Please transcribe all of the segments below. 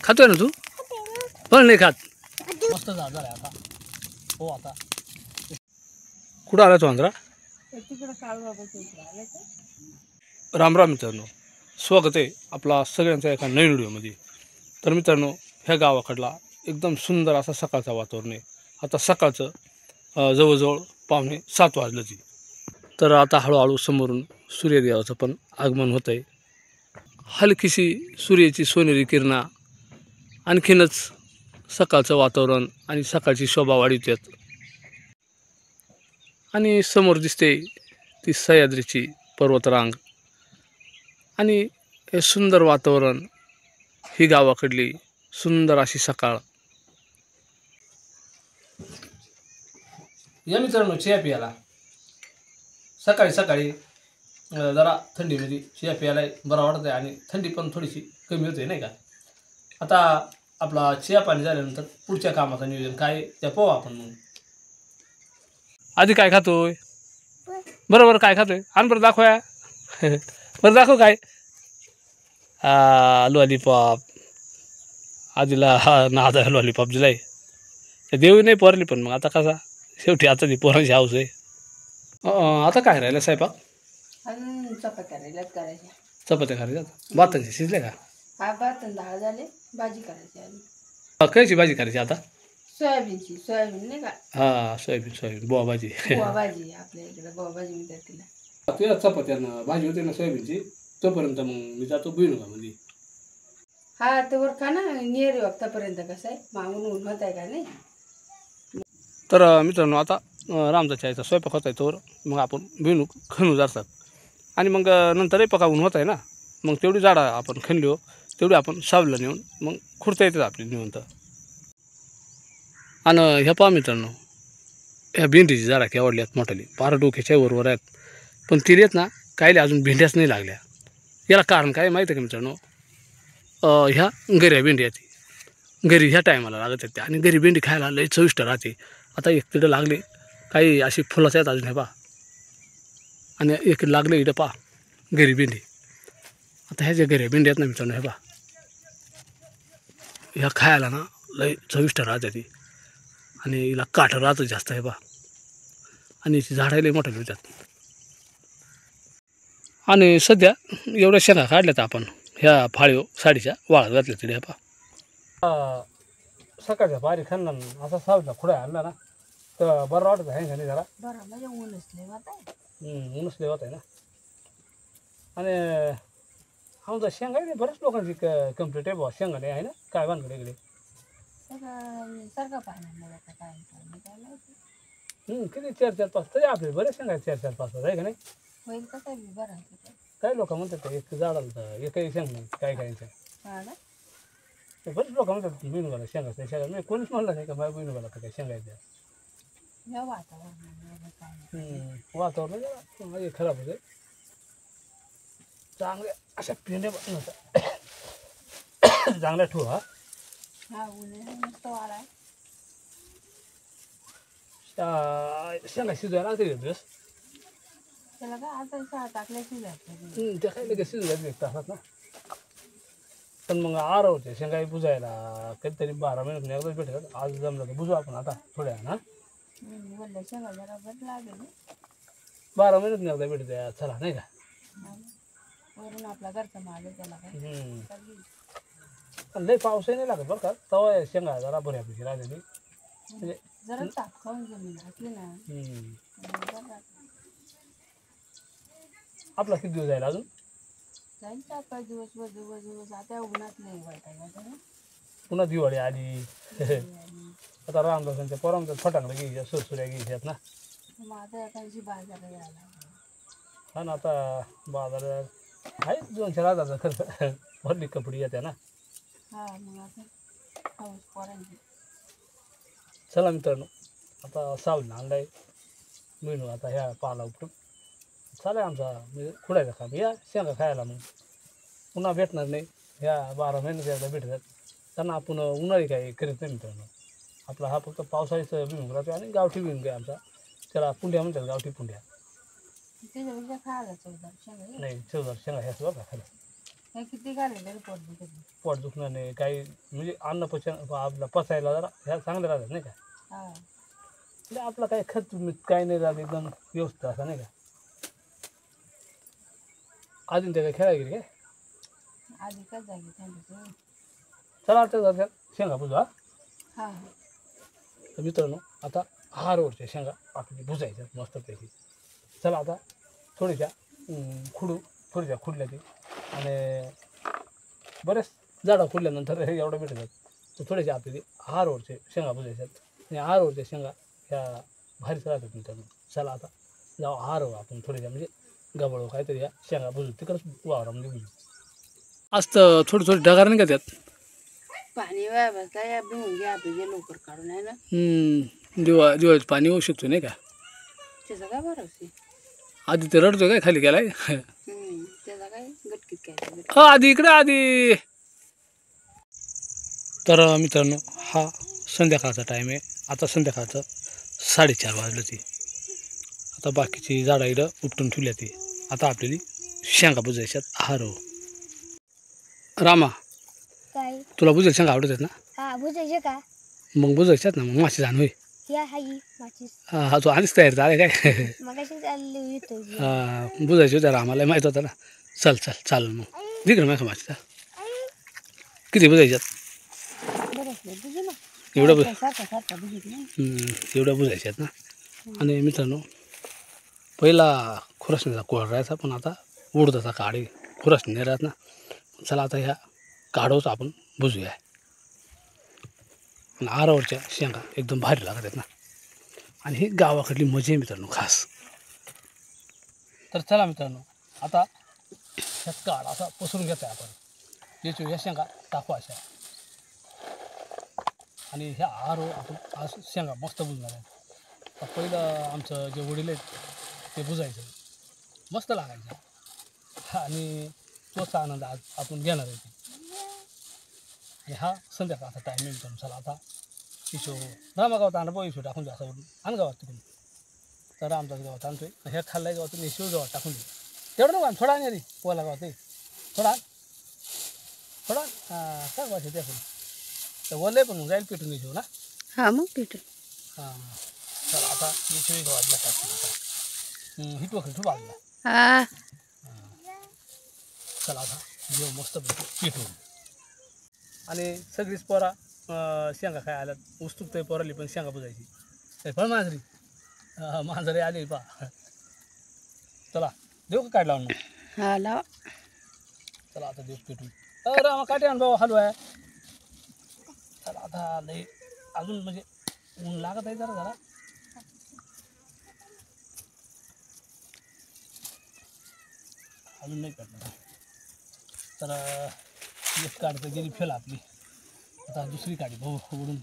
खातोय ना तू पण नाही खात मस्त झालं आता हो आता कुठं आला तो आंध्रा राम राम मित्रांनो स्वागत आहे आपला सगळ्यांचा एका नवीन व्हिडिओमध्ये। तर मित्रांनो ह्या गावाकडला एकदम सुंदर असा सकाळचा वातावरण आहे। आता सकाळचं जवळजवळ 6:45 वाजलेची। तर आता हळूहळू समोरून सूर्यदेवाचं पण आगमन होतं आहे। हलकीशी सूर्याची सोनेरी किरणं आणखीनच सकाळचं वातावरण आणि सकाळची शोभा वाढवतात। आणि समोर दिसते ती सह्याद्रीची पर्वतरांग आणि हे सुंदर वातावरण, ही गावाकडली सुंदर अशी सकाळ। या मित्रांनो चहा प्यायला सकाळी सकाळी जरा थंडीमध्ये चहा प्यायला बरं वाटतं आणि थंडी पण थोडीशी कमी होते नाही का। आता आपला चहा पाणी झाल्यानंतर पुढच्या कामाचं नियोजन काय त्या पाहू आपण। मग आधी काय खातोय बरोबर काय खातोय आण बरं दाखवया बरं दाखव काय लॉलीपॉप आजीला नाद आहे लॉलीपॉप दिलाय देऊ नाही पोरली पण मग आता कसा शेवटी आता ती पोरांची हाऊस आहे। आता काय राहिलं स्वयंपाक चपात्या राहिल्यात करायच्या चपात्या करायच्या भातांचे शिजले का हा भात डाळ झाले भाजी करायची आणि कायची भाजी करायची आता सोयाबीनची सोयाबीन नाही का हां सोयाबीन बुवा भाजी बुवा भाजी आपल्या इकडे बुवा भाजी म्हणतात तिला। तुझ्या चपात्यानं भाजी होते ना सोयाबीनची तोपर्यंत मग मी जातो भुईमुगामध्ये। हा तोवर खा ना नियर वक्तापर्यंत कसं आहे मागून ऊन होत आहे का नाही। तर मित्रांनो आता रामचा चायचा स्वयंपाक होत आहे तोवर मग आपण भुईमुग खणू जातात आणि मग नंतरही पकावून होत आहे ना मग तेवढी झाडं आपण खणली तेवढी आपण सावलीला नेऊन मग खुर्ता येतात आपली निवंत। आणि ह्या पहा मित्रांनो ह्या भेंडीची झाडं केवढल्यात मोठाली पार डोक्याच्या वरवर आहेत पण ती येत ना कायले अजून भेंड्याच नाही लागल्या। याला कारण काय माहिती आहे का मित्रांनो ह्या गऱ्या भेंडी आहेत घरी ह्या टायमाला लागत आहेत त्या आणि घरी भेंडी खायला लई चविष्ट राहते। आता एक तिथं लागले काही अशी फुलाचं आहेत अजून हे पहा आणि एक लागले इथं पहा घरी भेंडी। आता ह्या ज्या घऱ्या भेंडी आहेत ना मित्रांनो हे पहा ह्या खायला ना लई चविष्ट राहते ती आणि हिला काठ राहतं जास्त हे पहा आणि याची झाडं लई मोठे होतात। आणि सध्या एवढ्या शेंगा काढल्यात आपण ह्या फाळीव साडीच्या वाळत घातल्या तिथे हे पहा सकाळच्या बारी खाल्ला असा सावलीला खुडा आणला ना तर बरं वाटत आहे का नाही जरा बरं म्हणजे ऊनच ऊनच लय होत आहे ना। आणि आमचा शेंगा नाही बऱ्याच लोकांची कंप्लीट आहे बुवा शेंगा नाही आहे ना काय बांधकडे इकडे सारखं पाहिजे काय किती 4-4-5 तरी आपले बरेच शेंगा 4-4-5 आहे का नाही होईल कसं आहे बरं काही लोक म्हणतात एक झाडाला एकही शेंग नाही काय काहींचं बरेच लोक म्हणतात भुईमुगाला शेंगाच नाही शेंगा मी कोणीच म्हणलं नाही का माझ्या भुईमुगाला काय शेंगायच्या वातावरण जरा खराब होते चांगल्या अशा पेंड्या नव्हत्या चांगल्या ठेवू हा शेंगा शिजवायला लागते दिवस त्याला काय आता टाकल्याची त्या काही लगेच शिजवायला एक तासात ना पण मग आरवते शेंगाई बुजायला कधीतरी 12 महिन्यातून एकदाच भेटतात। आज जमलं तर बुजू आपण आता थोड्या ना बोललं शेंगा जरा बरं लागेल 12 महिन्यातून एकदा भेटते चला नाही का वरून आपला घरचा माल आहे त्याला काय लई पावसही नाही लागत बरं का तवा शेंगा जरा बऱ्यापैकी राहिलेली म्हणजे जरा ताप खाऊन जमीन घातली ना आपला किती दिवस जाईल अजून जाईल 4-5 दिवस आता उन्हात नाही वाटायला पुन्हा दिवाळी आली आता रामदासांच्या पोरांच्या फटाकडे घ्यायच्या सुरसुऱ्या घ्यायच्यात ना मग आता एखादी बाजारात यायला हा ना आता बाजारात आहे 200-1000 खर्च भरली कपडे येते ना हा मग आता पाऊस पोरांची चला मित्रांनो आता सावलीनं आणलाय मिळून आता ह्या पाला उपटून चालेल आमचा म्हणजे खुडायचा काम या शेंगा खायला मग पुन्हा भेटणार नाही ह्या 12 महिन्यात एकदा भेटतात त्यांना आपण उन्हाळी काही करीत नाही मित्रांनो आपला हा फक्त पावसाळीचं भुईमुग राहतो आणि गावठी भुईमुग आहे आमचा त्याला पुंड्या म्हणतात गावठी पुंड्या त्याच्यापेक्षा खायला चवदार शेंगा नाही चवदार शेंगा ह्याच बघा खायला हे किती घालेलं रे पोट दुखत. पोट दुखणं नाही काही म्हणजे अन्न पचन आपलं पचायला जरा ह्या चांगलं राहतात नाही का. हा म्हणजे आपलं काही खत काही नाही राहत एकदम व्यवस्थित असं नाही का. अजून ते काय खेळायला गेली काय. आधी काय जागी थंडीचं. चला आता जाऊया शेंगा बुजा. हा तर मित्रांनो आता हारवरच्या शेंगा आपली भुजायच्या मस्तपैकी. चला आता थोड्याशा थोड्याशा खुडल्या ते आणि बरेच झाडं खुडल्यानंतर एवढं भेटतात तर थोडेसे आपले हारवरचे शेंगा भुजायच्यात. आणि हारवरच्या शेंगा ह्या भारीच राहतात मित्रांनो. चला आता जाऊ हारव आपण थोड्याशा म्हणजे गबाळ काहीतरी या शेंगा भुजू तिकडंच वावरामध्ये भुजू. आज तर थोडी थोडी ढगार नाही का त्यात. पाणी वाया या भिवून घ्या पाहिजे लवकर काढून आहे ना. दिवाळीचं पाणी होऊ शकतो नाही का. त्याचा काय भरोसा आहे? आधी ते रडतो काय खाली गेलाय. त्याचा काय गटकीत काय हा आधी इकडे आधी. तर मित्रांनो हा संध्याकाळचा टाईम आहे. आता संध्याकाळचं 4:30 वाजलं ते. आता बाकीची झाडं इकडं उपटून ठेवल्या ते. आता आपल्याला शेंगा बुजायच्यात हारव. रामा काय तुला बुजायला शेंगा आवडत आहेत ना. हा बुजायचे का मग बुजायच्यात ना मग माशी जाण होई. या हाई माचीस हा तू आधीच तयार झाले काय. मगाशी चालली येतो बुजायची होत्या रामाला माहीत होतं ना. चल चल चालेल मग तिकडे माहिती माशीचा किती बुजायच्यात. बुजू ना एवढं सारखा बुजत नाही. एवढ्या बुजायच्यात ना. आणि मित्रांनो पहिला खुरासणीचा कोळ राहायचा पण आता उडदाचा काढी खुरासणी नाही राहत ना. चला आता ह्या काढवच आपण बुजूया. आणि आरावरच्या शेंगा एकदम भारी लागत आहेत ना. आणि ही गावाकडली मजा आहे मित्रांनो खास. तर चला मित्रांनो आता ह्या काढ असा पसरून घेतो आहे आपण. याच्या ह्या शेंगा टाकू अशा आणि ह्या आरो आपण आज शेंगा मस्त बुजणार आहे. तर पहिलं आमचं जे वडील आहेत ते बुजायचं मस्त लागायचं आणि तोचा आनंद आज आपण घेणार आहे. आणि हा संध्याकाळचा टाईम आहे मित्रांनो. चला आता इशो रामा गावात आणा इशो टाकून द्या असं आण गावात तिकडून. तर आमच्याच गावात आणतोय ह्या खाल्ल्या गावातून इशो गावात टाकून दे. तेवढं नको थोडा आणि आधी पोला गावात आहे थोडा थोडा काय वाटतं ते आपण तर वलय पण जाईल पेटून इशो ना. हा मग पिठं हां चला आता इशो गावातला टाकून आता हिटवा खिटू बाजूला. हा चला आता जेव मस्त पेटून. आणि सगळीच पोरा शेंगा काय आल्यात उत्सुकता पोराली पण शेंगा बुजायची. काय फळ मांजरी मांजरी आली पा. चला देऊ का काढ लावून मग. हा लावा. चला आता देऊ पेटून. रामा काटे आण बाबा हलवा आहे. चला आता लई अजून म्हणजे ऊन लागत आहे जरा जरा. अजून नाही काढणार. तर एक काढ तर गेली फेल आपली. आता दुसरी काढी भाऊ उडून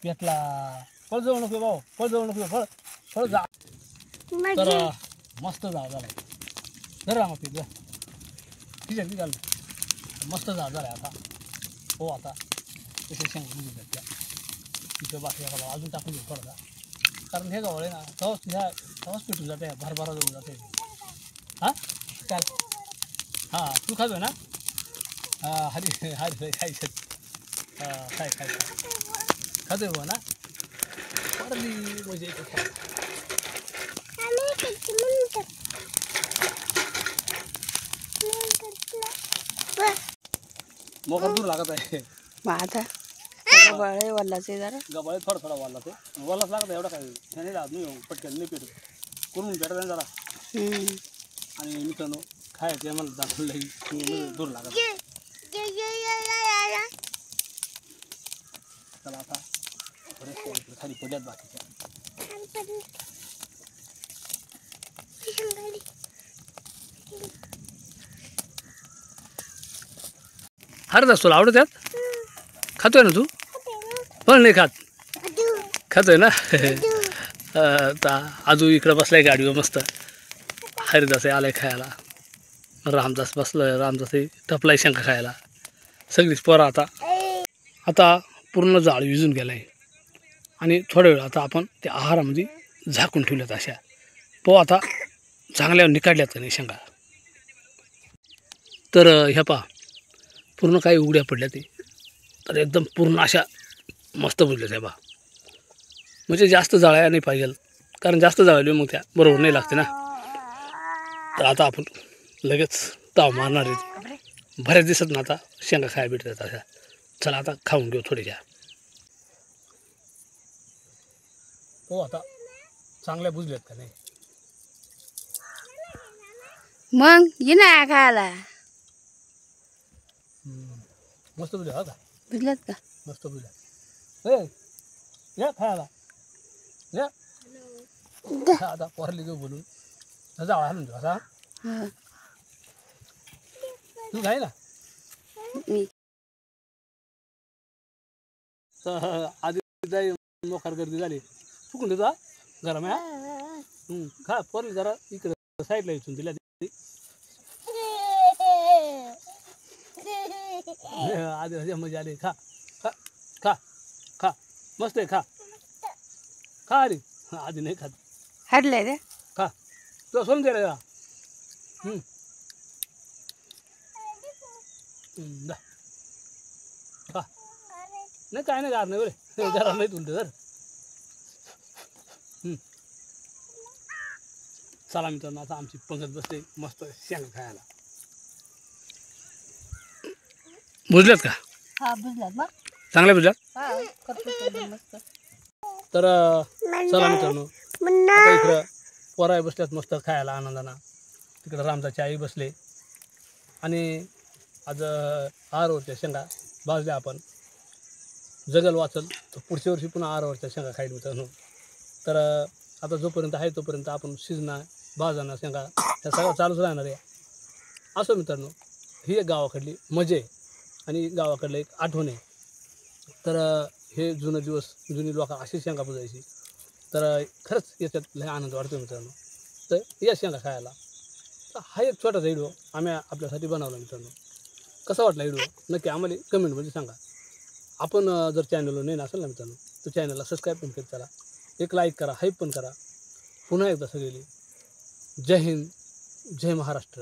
पेटला. फळ जाऊ नको भाऊ फळ जाऊ नको फळ फळ जा. तर मस्त झाड झालं जर रामा पीक जा ठीक आहे निघाल मस्त झाड झालं आता. हो आता तसे शेंगा बुजून त्या तिथं बाकी अजून टाकून घेऊ थोडा कारण हे गावळे ना तेव्हाच पेटून जाते भरभरा जाऊन जाते. हां काय हां तू खातोय ना. हां हरी हरी खायचं काय काय खातोय बा ना. पडली मजा येते. मोकर दूर लागत आहे. मग आता गबाळे वल्लाचे जरा गबाळे थोडा थोडा वाढला ते वालाच लागत एवढा काय नाही राहत नाही पटकन नाही पेटत करून पेटत नाही जरा. आणि मित्रांनो खायचं मला दाखवलं दूर लागत. चला आता बरेच खाली पडल्यात बाकीच्या. हरदास तुला आवडत त्यात खातोय ना तू पण नाही खात खातोय ना. आजू इकडं बसलाय गाडीवर मस्त. हरिदास आलाय खायला. रामदास बसलाय रामदास टपलाय शेंगा खायला. सगळीच पोरं आता पूर्ण जाळ विजून गेला आहे. आणि थोड्या वेळ आता आपण त्या आहारामध्ये झाकून ठेवल्यात अशा. आता चांगल्या निकाडल्यात का नाही शेंगा. तर ह्या पहा पूर्ण काही उघड्या पडल्या ते, तर एकदम पूर्ण अशा मस्त बुजल्या त्या पहा. म्हणजे जास्त जाळ्या नाही पाहिजे, कारण जास्त जाळले मग त्या बरोबर नाही लागते ना. तर आता आपण लगेच ताव मारणार आहे. बऱ्याच दिसत ना आता शेंगा खायला भेटतात अशा. चला आता खाऊन घेऊ थोड्याशा. हो आता चांगल्या बुजल्यात का नाही. मग ये ना खायला. मस्त बुजल्या हो का, बुजल्यात का? मस्त बुजल्या. या खायला या. आता पोरली घेऊ बोलून जावा हालून देऊ असा. हा. तू खाय ना. मी आधी जाई मोकार गर्दी झाली फुकून देतो गरम आहे. खा पोरली जरा इकडं साईडला इथून दिल्या आधी मजा आली. खा खा खा खा मस्त आहे. खा खा अरे आधी नाही खात. हडलंय रे. खा तुला सोडून द्यायला जा. जा खा. नाही काय नाही गार नाही बरे जरा नाही तुलते जर. चला मित्रांनो आता आमची पंगत बसते मस्त शेंगा खायला. बुजल्यात का हा बुजल्यात मग. चांगल्या बुजल्यात. हा करतो मस्त. तर चला मित्रांनो आता इकडं पोराय बसल्यात मस्त खायला आनंदानं. तिकडं रामदाची आई बसले आणि आज आहारवरच्या शेंगा भाजल्या आपण. जगल वाचल तर पुढच्या वर्षी पुन्हा आहारवरच्या शेंगा खायला मित्रांनो. तर आता जोपर्यंत आहे तोपर्यंत आपण शिजणं भाजणं शेंगा ह्या सगळं चालूच राहणार आहे. असं मित्रांनो ही एक गावाकडली मजा आहे आणि गावाकडलं एक आठवण आहे. तर हे जुनं दिवस जुनी लोक अशी शेंगा बुजायची. तर खरंच याच्यात लय आनंद वाटतो मित्रांनो. तर या शेंगा खायला. तर हा एक छोटासा व्हिडिओ आम्ही आपल्यासाठी बनवला मित्रांनो. कसा वाटला व्हिडिओ नक्की आम्हाला कमेंटमध्ये सांगा. आपण जर चॅनलवर नाही असेल ना मित्रांनो तर चॅनलला सबस्क्राईब पण करत चला. एक लाईक करा, हाईप पण करा. पुन्हा एकदा सगळे जय हिंद, जय महाराष्ट्र.